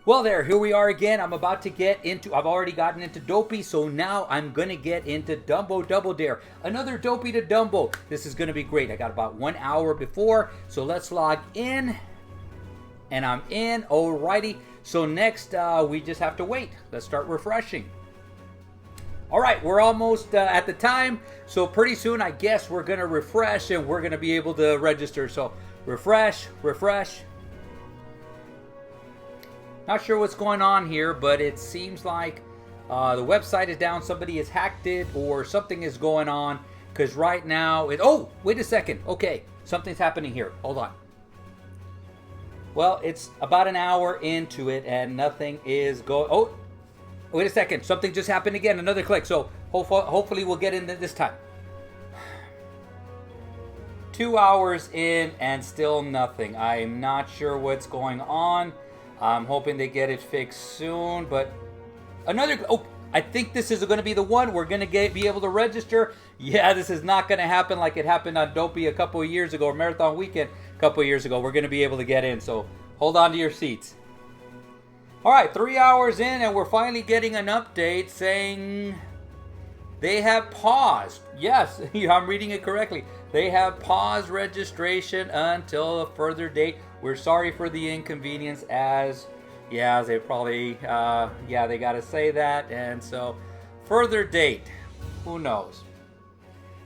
Well there, here we are again. I've already gotten into Dopey, so now I'm going to get into Dumbo Double Dare. Another Dopey to Dumbo. This is going to be great. I got about 1 hour before, so let's log in. And I'm in, alrighty. So next, we just have to wait. Let's start refreshing. Alright, we're almost at the time, so pretty soon I guess we're going to refresh and we're going to be able to register. So refresh. Not sure what's going on here, but it seems like the website is down. Somebody has hacked it or something is going on. Because right now, oh, wait a second. Okay, something's happening here. Hold on. Well, it's about an hour into it and nothing is going. Oh, wait a second. Something just happened again. Another click. So hopefully we'll get in this time. 2 hours in and still nothing. I'm not sure what's going on. I'm hoping they get it fixed soon, but I think this is going to be the one. We're going to be able to register. Yeah, this is not going to happen like it happened on Dopey a couple of years ago, or Marathon Weekend a couple of years ago. We're going to be able to get in, so hold on to your seats. All right, 3 hours in, and we're finally getting an update saying they have paused. Yes, I'm reading it correctly. They have paused registration until a further date. We're sorry for the inconvenience they probably, they got to say that. And so, further date, who knows?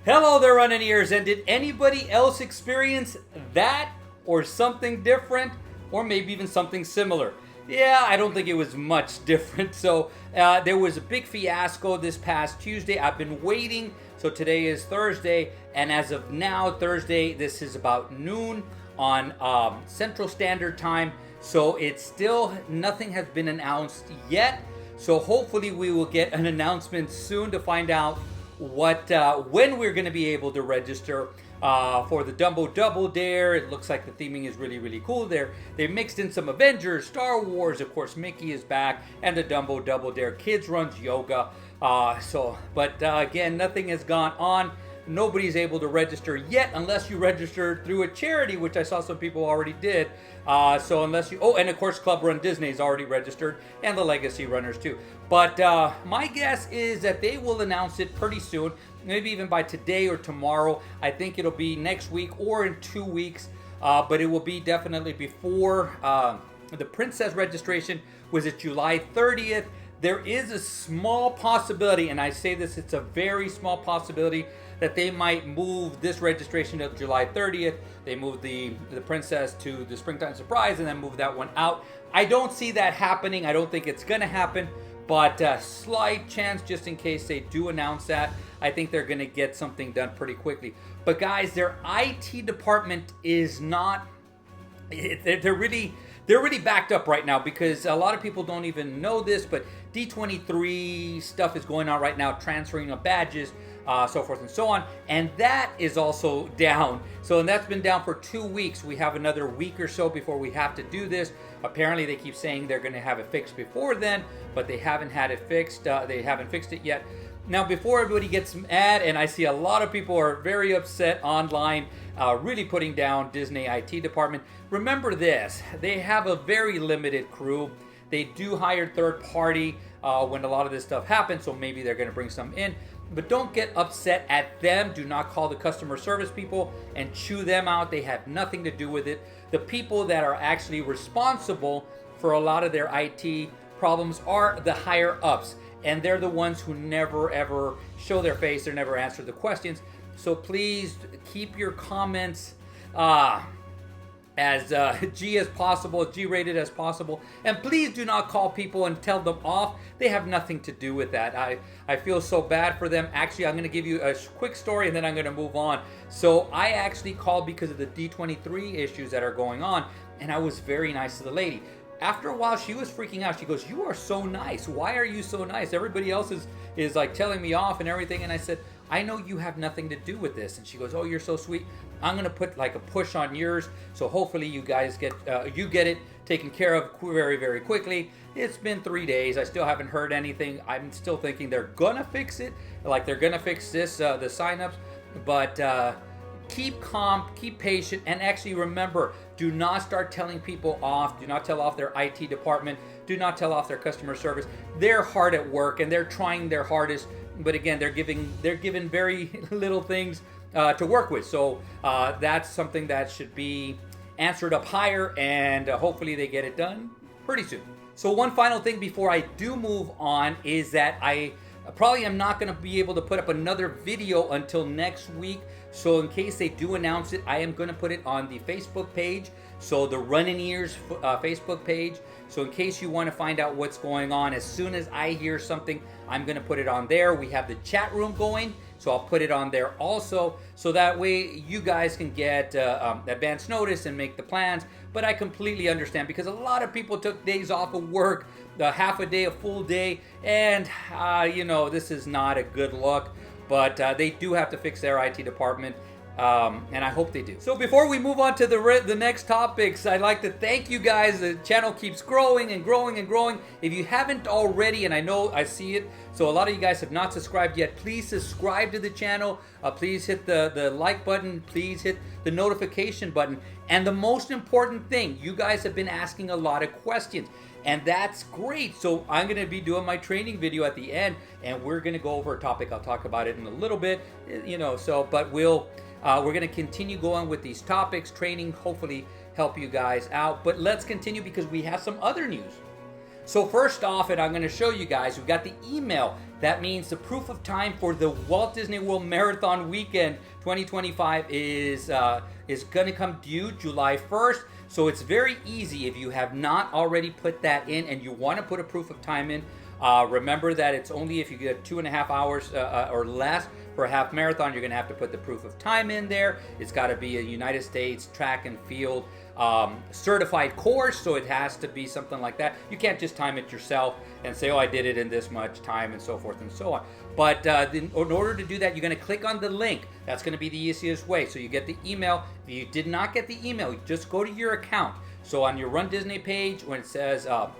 Hello there, running ears. And did anybody else experience that or something different or maybe even something similar? Yeah, I don't think it was much different. So there was a big fiasco this past Tuesday. I've been waiting. So today is Thursday. And as of now, Thursday, this is about noon on Central Standard Time. So it's still, nothing has been announced yet. So hopefully we will get an announcement soon to find out when we're going to be able to register for the Dumbo Double Dare. It looks like the theming is really, really cool there. They mixed in some Avengers, Star Wars, of course, Mickey is back, and the Dumbo Double Dare Kids runs yoga. Again, nothing has gone on. Nobody's able to register yet unless you register through a charity, which I saw some people already did. And of course, Club runDisney is already registered, and the Legacy Runners too. But my guess is that they will announce it pretty soon, maybe even by today or tomorrow. I think it'll be next week or in 2 weeks, but it will be definitely before the Princess registration was at July 30th. There is a small possibility, and I say this, it's a very small possibility, that they might move this registration to July 30th. They move the Princess to the Springtime Surprise and then move that one out. I don't see that happening. I don't think it's going to happen, but slight chance just in case they do announce that. I think they're going to get something done pretty quickly. But guys, their IT department is not... They're really backed up right now because a lot of people don't even know this, but D23 stuff is going on right now, transferring of badges, so forth and so on, and that is also down. And that's been down for 2 weeks. We have another week or so before we have to do this. Apparently they keep saying they're going to have it fixed before then, but they haven't had it fixed. They haven't fixed it yet. Now, before everybody gets mad, and I see a lot of people are very upset online, really putting down Disney IT department, remember this, they have a very limited crew. They do hire third party when a lot of this stuff happens, so maybe they're going to bring some in. But don't get upset at them. Do not call the customer service people and chew them out. They have nothing to do with it. The people that are actually responsible for a lot of their IT problems are the higher ups. And they're the ones who never ever show their face. They never answer the questions. So please keep your comments as G as possible, G-rated as possible. And please do not call people and tell them off. They have nothing to do with that. I feel so bad for them. Actually, I'm going to give you a quick story and then I'm going to move on. So I actually called because of the D23 issues that are going on. And I was very nice to the lady. After a while, she was freaking out. She goes, "You are so nice. Why are you so nice? Everybody else is like telling me off and everything." And I said, "I know you have nothing to do with this." And she goes, "Oh, you're so sweet. I'm going to put like a push on yours. So hopefully you guys get it taken care of very, very quickly." It's been 3 days. I still haven't heard anything. I'm still thinking they're going to fix it. Like they're going to fix this, the signups. But keep calm, keep patient, and actually remember, Do not start telling people off. Do not tell off their IT department. Do not tell off their customer service. They're hard at work and they're trying their hardest. But again, they're given very little things to work with. So that's something that should be answered up higher, and hopefully they get it done pretty soon. So one final thing before I do move on is that I probably am not going to be able to put up another video until next week. So in case they do announce it, I am going to put it on the Facebook page. So the Running Ears Facebook page. So in case you want to find out what's going on, as soon as I hear something, I'm going to put it on there. We have the chat room going, so I'll put it on there also. So that way you guys can get advance notice and make the plans. But I completely understand, because a lot of people took days off of work, half a day, a full day, and you know, this is not a good look. But they do have to fix their IT department. And I hope they do. So before we move on to the next topics, I'd like to thank you guys. The channel keeps growing and growing and growing. If you haven't already, and I know I see it, so a lot of you guys have not subscribed yet, please subscribe to the channel. Please hit the like button. Please hit the notification button. And the most important thing, you guys have been asking a lot of questions. And that's great. So I'm going to be doing my training video at the end, and we're going to go over a topic. I'll talk about it in a little bit, you know, so, but we're going to continue going with these topics, training, hopefully help you guys out. But let's continue, because we have some other news. So first off, and I'm going to show you guys, we've got the email. That means the proof of time for the Walt Disney World Marathon Weekend 2025 is going to come due July 1st. So it's very easy. If you have not already put that in and you want to put a proof of time in, remember that it's only if you get 2.5 hours or less for a half marathon, you're going to have to put the proof of time in there. It's got to be a United States track and field certified course, so it has to be something like that. You can't just time it yourself and say, oh, I did it in this much time and so forth and so on. But in order to do that, you're going to click on the link. That's going to be the easiest way. So you get the email. If you did not get the email, just go to your account. So on your Run Disney page, when it says on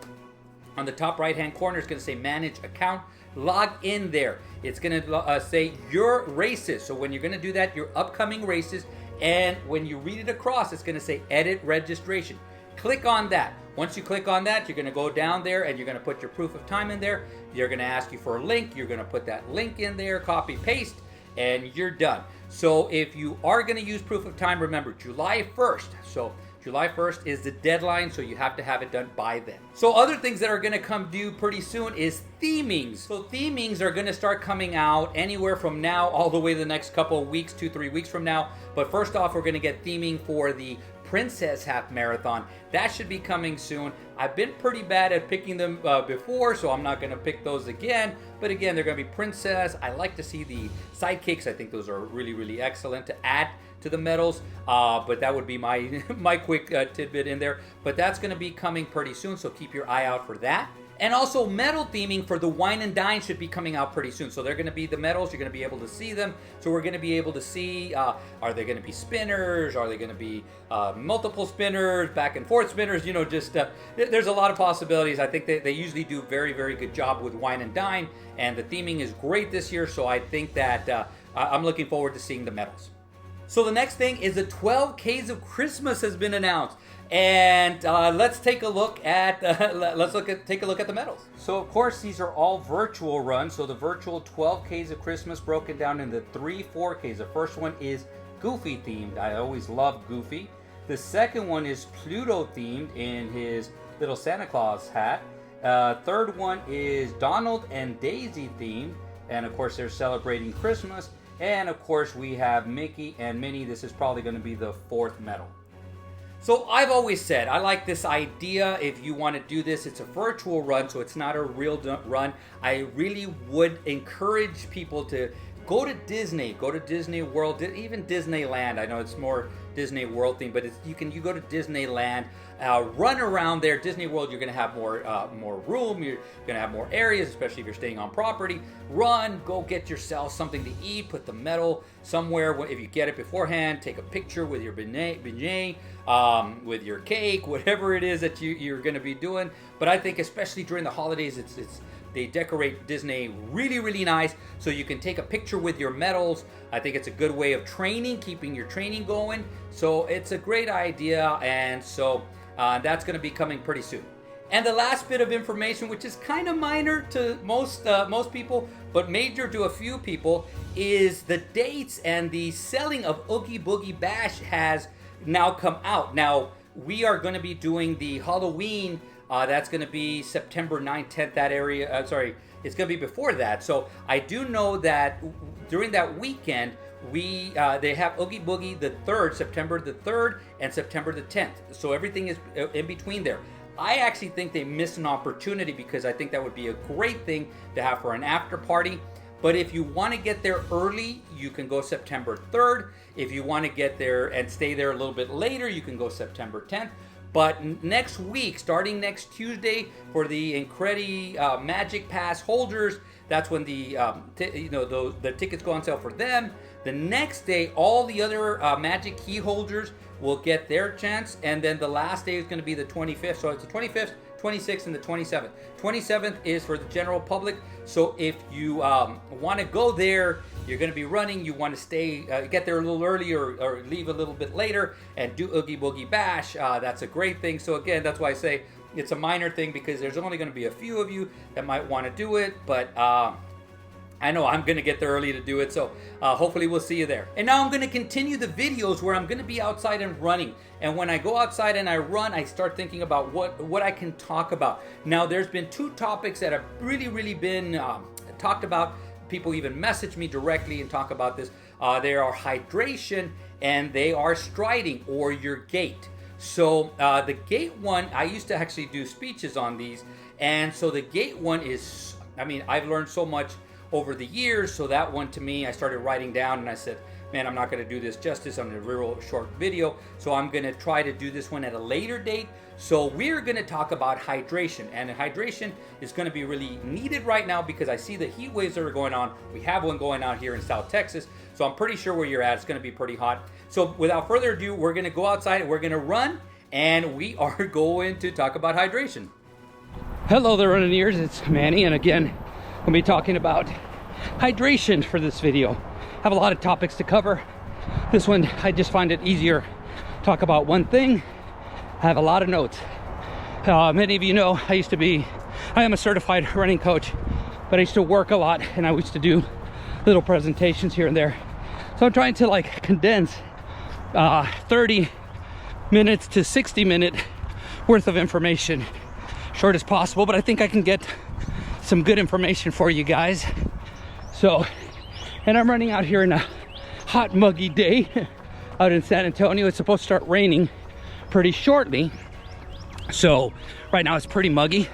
the top right hand corner, it's going to say manage account. Log in there. It's going to say your races. So when you're going to do that, your upcoming races, and when you read it across, it's going to say edit registration. Click on that. Once you click on that, you're going to go down there and you're going to put your proof of time in there. You're going to ask you for a link. You're going to put that link in there, copy, paste, and you're done. So if you are going to use proof of time, remember July 1st. So July 1st is the deadline, so you have to have it done by then. So other things that are going to come due pretty soon is themings. So themings are going to start coming out anywhere from now all the way to the next couple of weeks, 2-3 weeks from now. But first off, we're going to get theming for the Princess Half Marathon. That should be coming soon. I've been pretty bad at picking them before, so I'm not going to pick those again. But again, they're going to be Princess. I like to see the sidekicks. I think those are really, really excellent to add to the medals, but that would be my my quick tidbit in there. But that's going to be coming pretty soon, so keep your eye out for that. And also medal theming for the Wine and Dine should be coming out pretty soon. So they're going to be the medals. You're going to be able to see them. So we're going to be able to see, are they going to be spinners? Are they going to be multiple spinners, back and forth spinners? You know, just there's a lot of possibilities. I think they usually do a very, very good job with Wine and Dine. And the theming is great this year. So I think that I'm looking forward to seeing the medals. So the next thing is the 12 Ks of Christmas has been announced. And let's take a look at take a look at the medals. So of course these are all virtual runs. So the virtual 12 Ks of Christmas broken down into 3 4Ks. The first one is Goofy themed. I always love Goofy. The second one is Pluto themed in his little Santa Claus hat. Third one is Donald and Daisy themed, and of course they're celebrating Christmas. And of course we have Mickey and Minnie. This is probably going to be the 4th medal. So I've always said, I like this idea. If you want to do this, it's a virtual run, so it's not a real run. I really would encourage people to go to Disney, go to Disney World, even Disneyland. I know it's more Disney World theme, but you go to Disneyland, run around there. Disney World, you're going to have more room. You're going to have more areas, especially if you're staying on property. Run, go get yourself something to eat. Put the medal somewhere. If you get it beforehand, take a picture with your beignet, with your cake, whatever it is that you're going to be doing. But I think especially during the holidays, it's They decorate Disney really, really nice, so you can take a picture with your medals. I think it's a good way of training, keeping your training going. So it's a great idea, and so that's going to be coming pretty soon. And the last bit of information, which is kind of minor to most people, but major to a few people, is the dates and the selling of Oogie Boogie Bash has now come out. Now, we are going to be doing the Halloween, that's going to be September 9th, 10th, that area. It's going to be before that. So I do know that during that weekend, they have Oogie Boogie the 3rd, September the 3rd, and September the 10th. So everything is in between there. I actually think they missed an opportunity, because I think that would be a great thing to have for an after party. But if you want to get there early, you can go September 3rd. If you want to get there and stay there a little bit later, you can go September 10th. But next week, starting next Tuesday, for the Incredi Magic Pass holders, that's when the tickets go on sale for them. The next day, all the other Magic Key holders will get their chance, and then the last day is going to be the 25th. So it's the 25th, 26th, and the 27th. 27th is for the general public. So if you want to go there, you're going to be running, you want to stay, get there a little early, or leave a little bit later and do Oogie Boogie Bash, that's a great thing. So again, that's why I say it's a minor thing, because there's only going to be a few of you that might want to do it, but I know I'm going to get there early to do it, so hopefully we'll see you there. And now I'm going to continue the videos where I'm going to be outside and running. And when I go outside and I run, I start thinking about what I can talk about. Now, there's been two topics that have really been talked about. People even message me directly and talk about this. They are hydration, and they are striding, or your gait. So the gait one, I used to actually do speeches on these. And so the gait one is, I mean, I've learned so much over the years. So that one, to me, I started writing down, and I said, man, I'm not going to do this justice on a real short video. So I'm going to try to do this one at a later date. So we're going to talk about hydration, and hydration is going to be really needed right now, because I see the heat waves that are going on. We have one going on here in South Texas. So I'm pretty sure where you're at, it's going to be pretty hot. So without further ado, we're going to go outside and we're going to run, and we are going to talk about hydration. Hello there, running-ears. It's Manny, and again, we'll be talking about hydration for this video. I have a lot of topics to cover. This one, I just find it easier to talk about one thing. I have a lot of notes. Many of you know I am a certified running coach, but I used to work a lot, and I used to do little presentations here and there. So I'm trying to like condense 30 minutes to 60-minute worth of information, short as possible, but I think I can get some good information for you guys. So, and I'm running out here in a hot, muggy day out in San Antonio. It's supposed to start raining pretty shortly. So right now it's pretty muggy.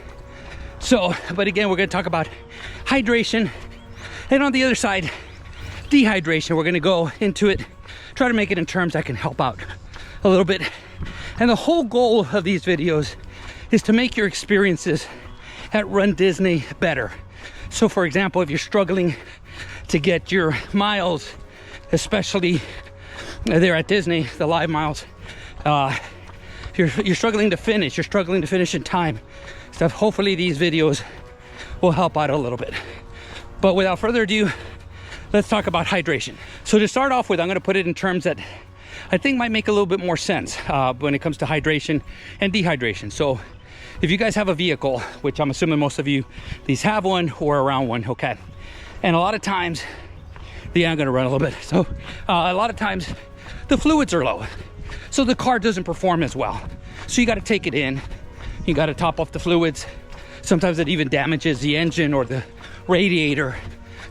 So, but again, we're going to talk about hydration, and on the other side, dehydration. We're going to go into it, try to make it in terms that can help out a little bit. And the whole goal of these videos is to make your experiences at Run Disney better. So for example, if you're struggling to get your miles, especially there at Disney, the live miles, you're struggling to finish, in time, stuff, hopefully these videos will help out a little bit. But without further ado, let's talk about hydration. So to start off with, I'm going to put it in terms that I think might make a little bit more sense when it comes to hydration and dehydration. So if you guys have a vehicle, which I'm assuming most of you these have one or around one, okay, and a lot of times, yeah, I'm going to run a little bit. So a lot of times the fluids are low, so the car doesn't perform as well. So you got to take it in, you got to top off the fluids. Sometimes it even damages the engine or the radiator.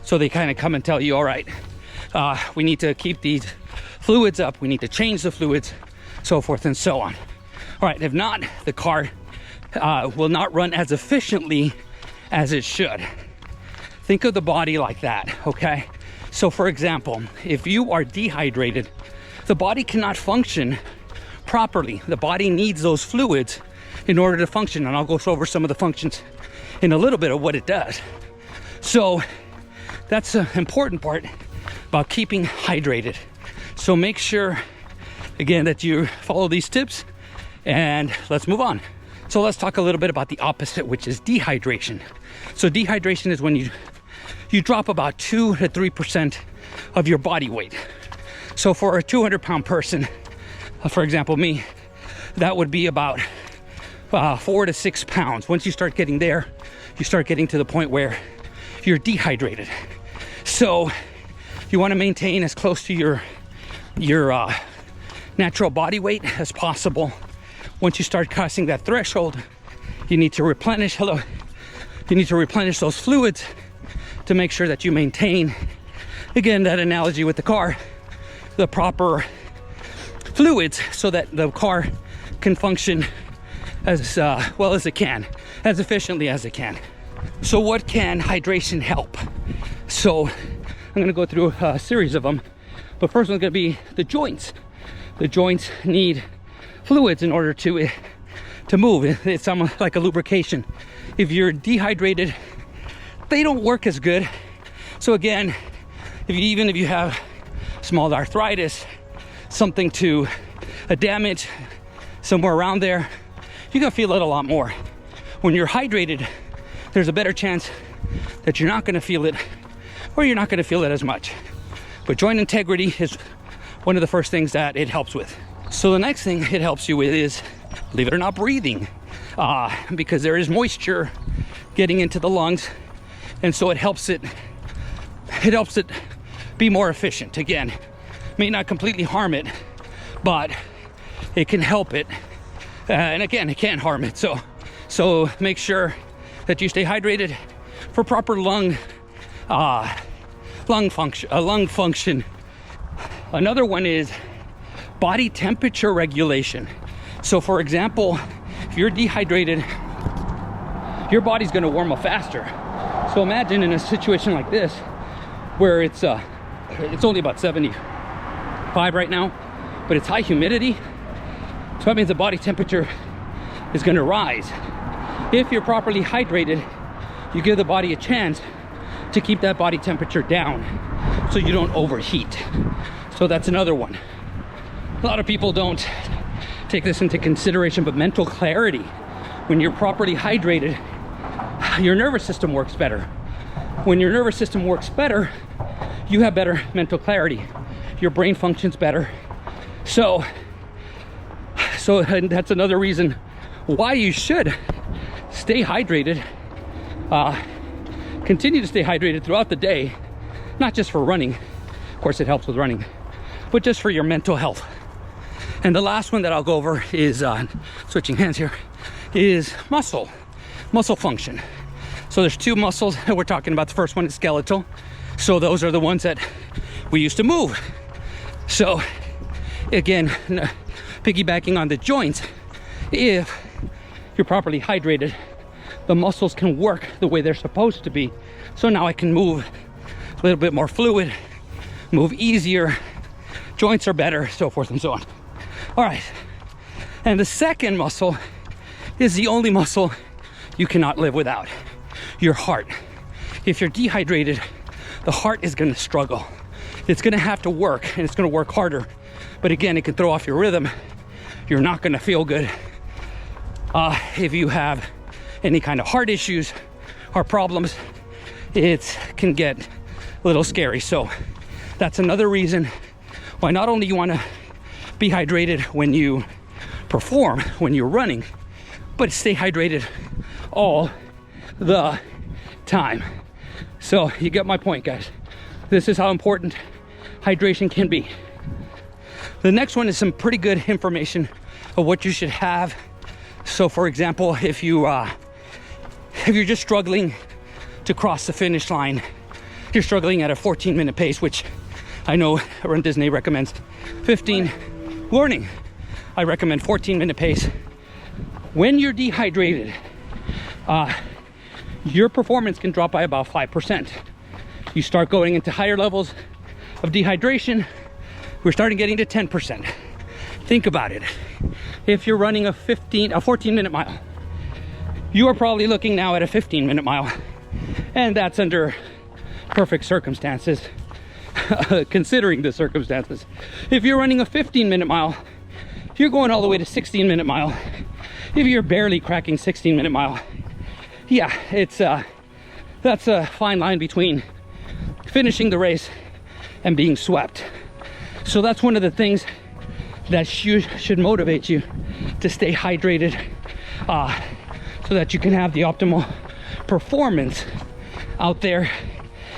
So they kind of come and tell you, all right, we need to keep these fluids up, we need to change the fluids, so forth and so on. All right, if not, the car will not run as efficiently as it should. Think of the body like that, okay? So for example, if you are dehydrated, the body cannot function properly. The body needs those fluids in order to function, and I'll go over some of the functions in a little bit of what it does. So that's the important part about keeping hydrated. So make sure, again, that you follow these tips, and let's move on. So let's talk a little bit about the opposite, which is dehydration. So dehydration is when you drop about 2 to 3% of your body weight. So for a 200-pound person, for example, me, that would be about 4 to 6 pounds. Once you start getting there, you start getting to the point where you're dehydrated. So you want to maintain as close to your natural body weight as possible. Once you start crossing that threshold, you need to replenish those fluids to make sure that you maintain, again, that analogy with the car, the proper fluids so that the car can function as well as it can, as efficiently as it can. So what can hydration help? So I'm going to go through a series of them, but first one's going to be the joints. The joints need fluids in order to move. It's almost like a lubrication. If you're dehydrated, they don't work as good. So again, even if you have small arthritis, something to a damage somewhere around there, you're gonna feel it a lot more. When you're hydrated, there's a better chance that you're not gonna feel it, or you're not gonna feel it as much. But joint integrity is one of the first things that it helps with. So the next thing it helps you with is, believe it or not, breathing, because there is moisture getting into the lungs, and so it helps it be more efficient. Again, may not completely harm it, but it can help it, and again, it can't harm it. So make sure that you stay hydrated for proper lung function. Another one is body temperature regulation. So for example, if you're dehydrated, your body's going to warm up faster. So imagine in a situation like this where it's only about 75 right now, but it's high humidity. So that means the body temperature is going to rise. If you're properly hydrated, you give the body a chance to keep that body temperature down so you don't overheat. So that's another one. A lot of people don't take this into consideration, but mental clarity. When you're properly hydrated, your nervous system works better. When your nervous system works better, you have better mental clarity. Your brain functions better. So that's another reason why you should stay hydrated. Continue to stay hydrated throughout the day, not just for running. Of course, it helps with running, but just for your mental health. And the last one that I'll go over is, switching hands here, is muscle function. So there's two muscles that we're talking about. The first one is skeletal. So those are the ones that we used to move. So again, piggybacking on the joints, if you're properly hydrated, the muscles can work the way they're supposed to be. So now I can move a little bit more fluid, move easier, joints are better, so forth and so on. All right, and the second muscle is the only muscle you cannot live without, your heart. If you're dehydrated, the heart is gonna struggle. It's gonna have to work, and it's gonna work harder. But again, it can throw off your rhythm. You're not gonna feel good. If you have any kind of heart issues or problems, it can get a little scary. So that's another reason why not only you wanna be hydrated when you perform, when you're running, but stay hydrated all the time. So you get my point, guys. This is how important hydration can be. The next one is some pretty good information of what you should have. So for example, if you're just struggling to cross the finish line, you're struggling at a 14-minute pace, which I know runDisney recommends 15. Warning, I recommend 14-minute pace. When you're dehydrated, your performance can drop by about 5%. You start going into higher levels of dehydration, we're starting getting to 10%. Think about it. If you're running a 14-minute mile, you are probably looking now at a 15-minute mile, and that's under perfect circumstances, considering the circumstances. If you're running a 15-minute mile, you're going all the way to 16-minute mile. if you're barely cracking 16-minute mile, yeah, it's that's a fine line between finishing the race and being swept. So that's one of the things that should motivate you to stay hydrated, so that you can have the optimal performance out there.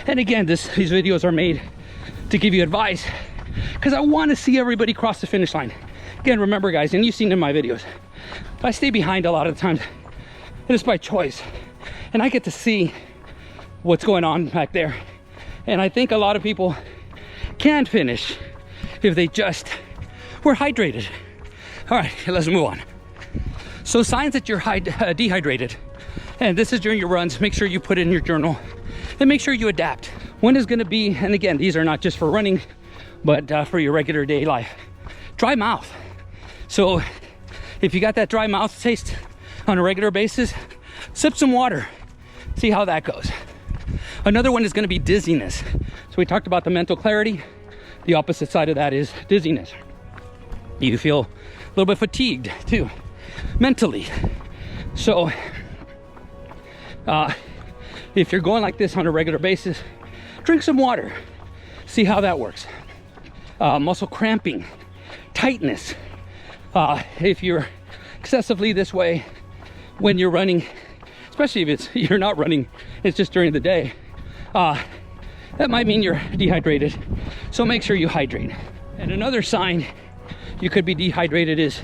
And again, these videos are made to give you advice, because I want to see everybody cross the finish line. Again, remember guys, and you've seen in my videos, I stay behind a lot of the times, and it's by choice, and I get to see what's going on back there. And I think a lot of people can finish if they just were hydrated. All right, let's move on. So signs that you're dehydrated, and this is during your runs, make sure you put it in your journal and make sure you adapt. One is going to be, and again, these are not just for running, but for your regular day life. Dry mouth. So if you got that dry mouth taste on a regular basis, sip some water, see how that goes. Another one is going to be dizziness. So we talked about the mental clarity. The opposite side of that is dizziness. You feel a little bit fatigued too, mentally. So if you're going like this on a regular basis, drink some water, see how that works. Muscle cramping, tightness. If you're excessively this way when you're running, especially if you're not running, it's just during the day, that might mean you're dehydrated. So make sure you hydrate. And another sign you could be dehydrated is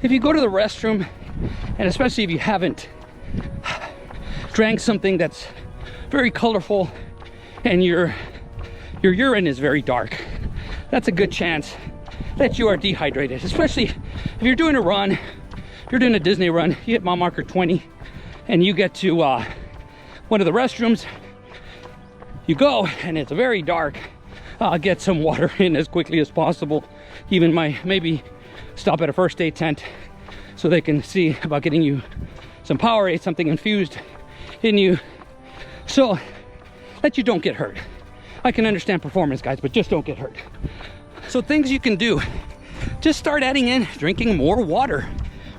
if you go to the restroom, and especially if you haven't drank something that's very colorful and your urine is very dark, that's a good chance that you are dehydrated. Especially if you're doing a run, if you're doing a Disney run, you hit mile marker 20 and you get to one of the restrooms, you go and it's very dark, get some water in as quickly as possible. Even maybe stop at a first aid tent so they can see about getting you some Powerade, something infused in you, so that you don't get hurt. I can understand performance guys, but just don't get hurt. So things you can do, just start adding in drinking more water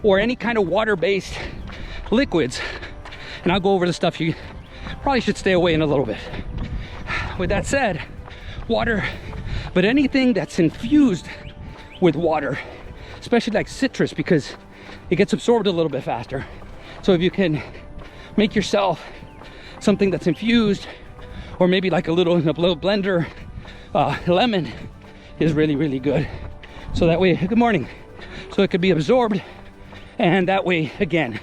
or any kind of water-based liquids. And I'll go over the stuff you probably should stay away in a little bit. With that said, water, but anything that's infused with water, especially like citrus, because it gets absorbed a little bit faster. So if you can make yourself something that's infused, or maybe like a little blender, lemon is really, really good. So that way, good morning. So it could be absorbed, and that way, again,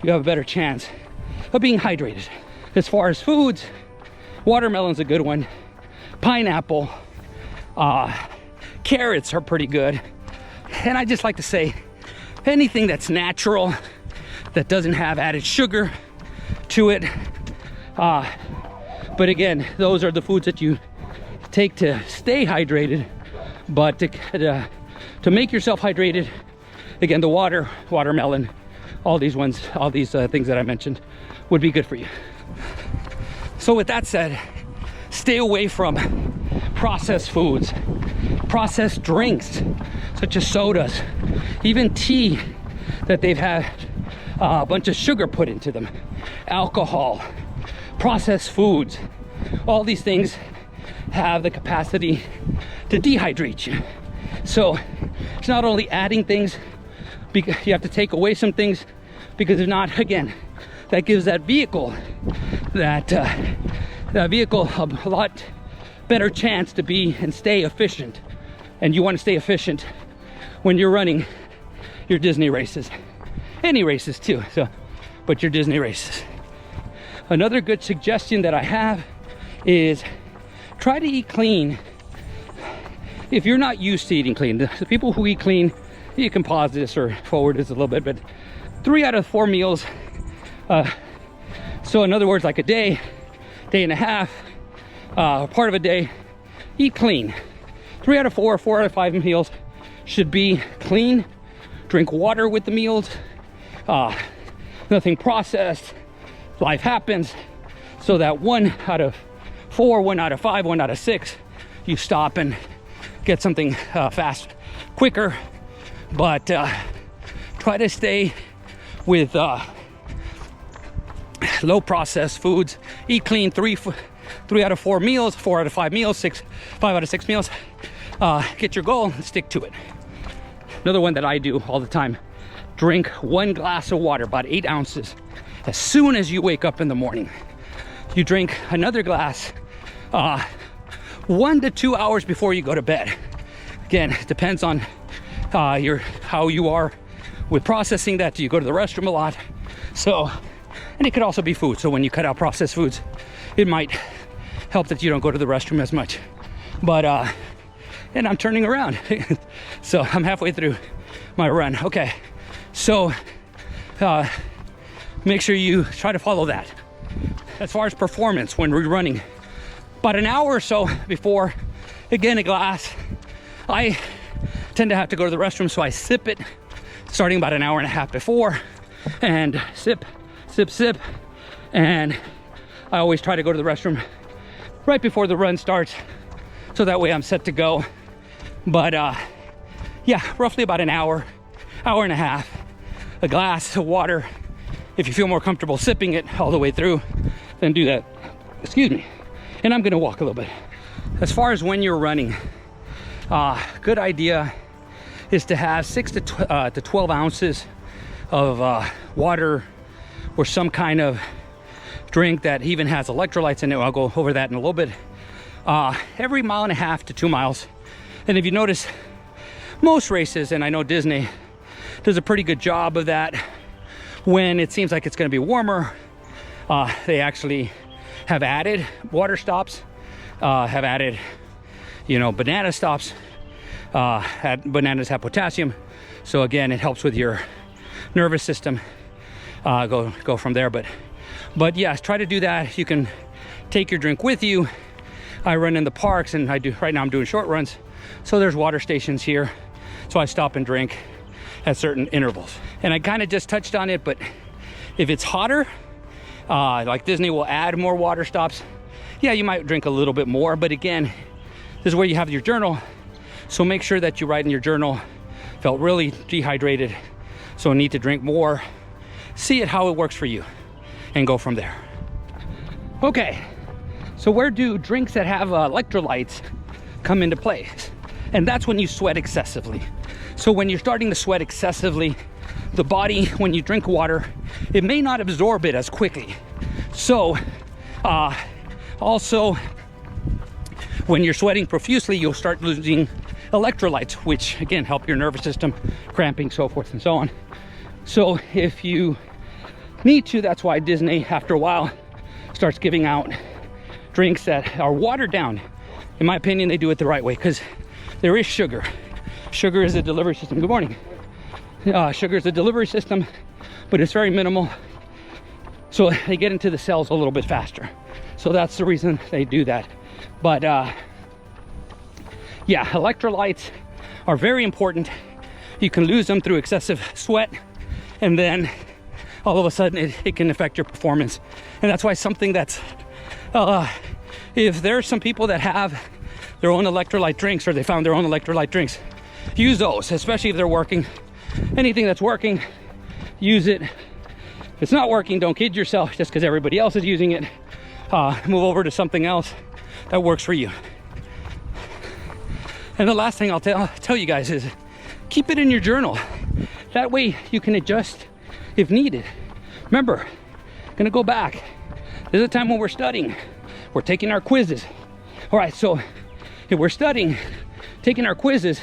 you have a better chance of being hydrated. As far as foods, watermelon's a good one. Pineapple, carrots are pretty good. And I just like to say, anything that's natural, that doesn't have added sugar to it. But again, those are the foods that you take to stay hydrated. But to make yourself hydrated, again, the watermelon, all these things that I mentioned would be good for you. So with that said, stay away from processed foods, processed drinks, such as sodas, even tea that they've had a bunch of sugar put into them, alcohol, processed foods. All these things have the capacity to dehydrate you. So it's not only adding things, because you have to take away some things, because if not, again, that gives that vehicle a lot better chance to be and stay efficient. And you want to stay efficient when you're running your Disney races, any races too, but your Disney races. Another good suggestion that I have is try to eat clean. If you're not used to eating clean, the people who eat clean, you can pause this or forward this a little bit, but 3 out of 4 meals, so in other words, like a day and a half, part of a day, eat clean. 3 out of 4, 4 out of 5 meals should be clean. Drink water with the meals, nothing processed. Life happens, so that 1 out of 4, 1 out of 5, 1 out of 6, you stop and get something fast, quicker. But try to stay with low processed foods. Eat clean 3 out of 4 meals, 4 out of 5 meals, 5 out of 6 meals. Get your goal and stick to it. Another one that I do all the time, drink 1 glass of water, about 8 ounces, as soon as you wake up in the morning. You drink another glass 1 to 2 hours before you go to bed. Again, it depends on how you are with processing that. Do you go to the restroom a lot? So, and it could also be food. So when you cut out processed foods, it might help that you don't go to the restroom as much. But and I'm turning around. So I'm halfway through my run. Okay, so make sure you try to follow that. As far as performance, when we're running, about an hour or so before, again, a glass. I tend to have to go to the restroom, so I sip it starting about an hour and a half before, and sip, sip, sip. And I always try to go to the restroom right before the run starts, so that way I'm set to go. But yeah, roughly about an hour, hour and a half, a glass of water. If you feel more comfortable sipping it all the way through, then do that. Excuse me. And I'm gonna walk a little bit. As far as when you're running, good idea is to have 6 to 12 ounces of water or some kind of drink that even has electrolytes in it. I'll go over that in a little bit. Every 1.5 miles to 2 miles. And if you notice, most races, and I know Disney does a pretty good job of that, when it seems like it's going to be warmer, they actually have added water stops, have added, banana stops. Bananas have potassium, so again, it helps with your nervous system. Go from there, but yes, try to do that. You can take your drink with you. I run in the parks, and right now I'm doing short runs, so there's water stations here, so I stop and drink at certain intervals. And I kind of just touched on it, but if it's hotter, like Disney will add more water stops, yeah, you might drink a little bit more. But again, this is where you have your journal, so make sure that you write in your journal, felt really dehydrated, so need to drink more. See how it works for you and go from there. Okay, so where do drinks that have electrolytes come into play? And that's when you sweat excessively. So when you're starting to sweat excessively, the body, when you drink water, it may not absorb it as quickly. So also, when you're sweating profusely, you'll start losing electrolytes, which again help your nervous system, cramping, so forth and so on. So if you need to, that's why Disney, after a while, starts giving out drinks that are watered down. In my opinion, they do it the right way, because there is sugar. Sugar is a delivery system. Good morning. Sugar is a delivery system, but it's very minimal, so they get into the cells a little bit faster. So that's the reason they do that. But yeah, electrolytes are very important. You can lose them through excessive sweat, and then all of a sudden it can affect your performance. And that's why something that's if there's some people that have their own electrolyte drinks, or they found their own electrolyte drinks, use those, especially if they're working. Anything that's working, use it. If it's not working, don't kid yourself just because everybody else is using it. Move over to something else that works for you. And the last thing I'll tell you guys is keep it in your journal. That way you can adjust if needed. Remember, gonna go back. There's a time when we're studying, we're taking our quizzes. All right, so if we're studying, taking our quizzes,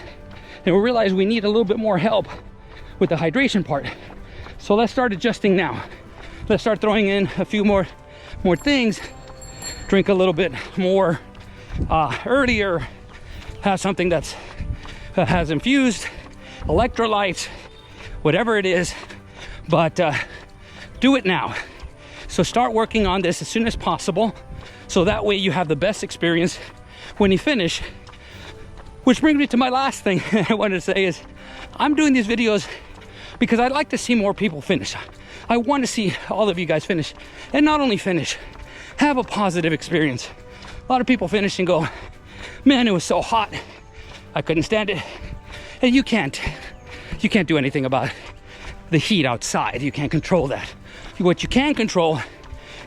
and we realize we need a little bit more help with the hydration part. So let's start adjusting now. Let's start throwing in a few more things. Drink a little bit more earlier. Have something that's has infused electrolytes, whatever it is, but do it now. So start working on this as soon as possible, so that way you have the best experience when you finish. Which brings me to my last thing I wanted to say is, I'm doing these videos because I'd like to see more people finish. I want to see all of you guys finish, and not only finish, have a positive experience. A lot of people finish and go, man, it was so hot, I couldn't stand it. And you can't do anything about it. the heat outside. You can't control that. What you can control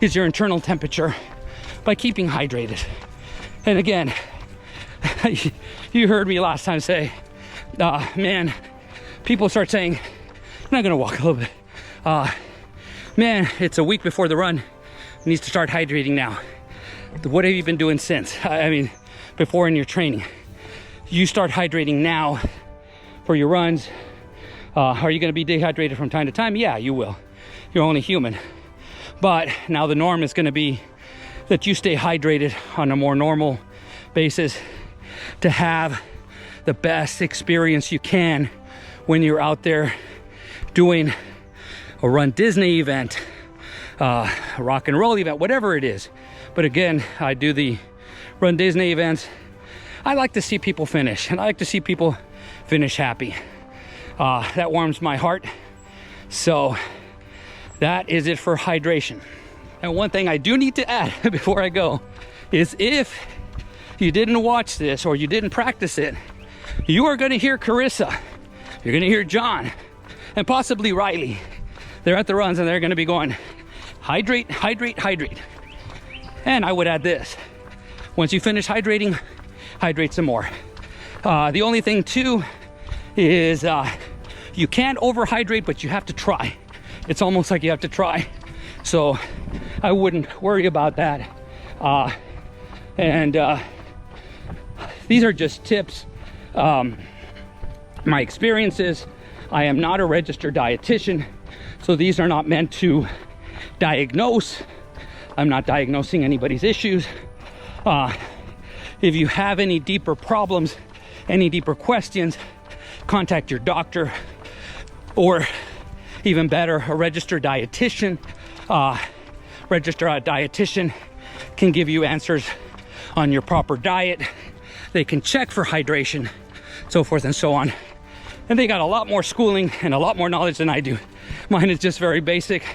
is your internal temperature by keeping hydrated. And again, you heard me last time say, man, people start saying, I'm not gonna walk a little bit. Man, it's a week before the run. You need to start hydrating now. What have you been doing since? I mean, before in your training. You start hydrating now for your runs. Are you gonna be dehydrated from time to time? Yeah, you will. You're only human. But now the norm is gonna be that you stay hydrated on a more normal basis to have the best experience you can when you're out there doing a runDisney event, a rock and roll event, whatever it is. But again, I do the runDisney events. I like to see people finish, and I like to see people finish happy. That warms my heart. So that is it for hydration. And one thing I do need to add before I go is, if you didn't watch this or you didn't practice it, you are going to hear Carissa, you're going to hear John, and possibly Riley. They're at the runs and they're going to be going, hydrate, hydrate, hydrate. And I would add this: once you finish hydrating, hydrate some more. The only thing too is you can't overhydrate, but you have to try. It's almost like you have to try. So I wouldn't worry about that. These are just tips, my experiences. I am not a registered dietitian, so these are not meant to diagnose. I'm not diagnosing anybody's issues. If you have any deeper problems, any deeper questions, contact your doctor, or even better, a registered dietitian. Registered dietitian can give you answers on your proper diet. They can check for hydration, so forth and so on. And they got a lot more schooling and a lot more knowledge than I do. Mine is just very basic,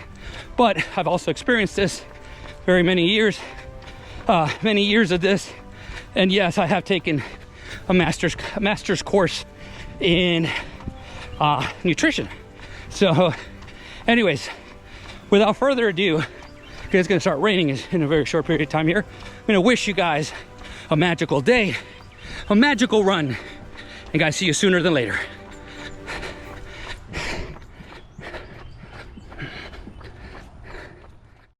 but I've also experienced this many years of this. And yes, I have taken a master's course in nutrition. So anyways, without further ado, because it's gonna start raining in a very short period of time here, I'm gonna wish you guys a magical day, a magical run, and guys, see you sooner than later.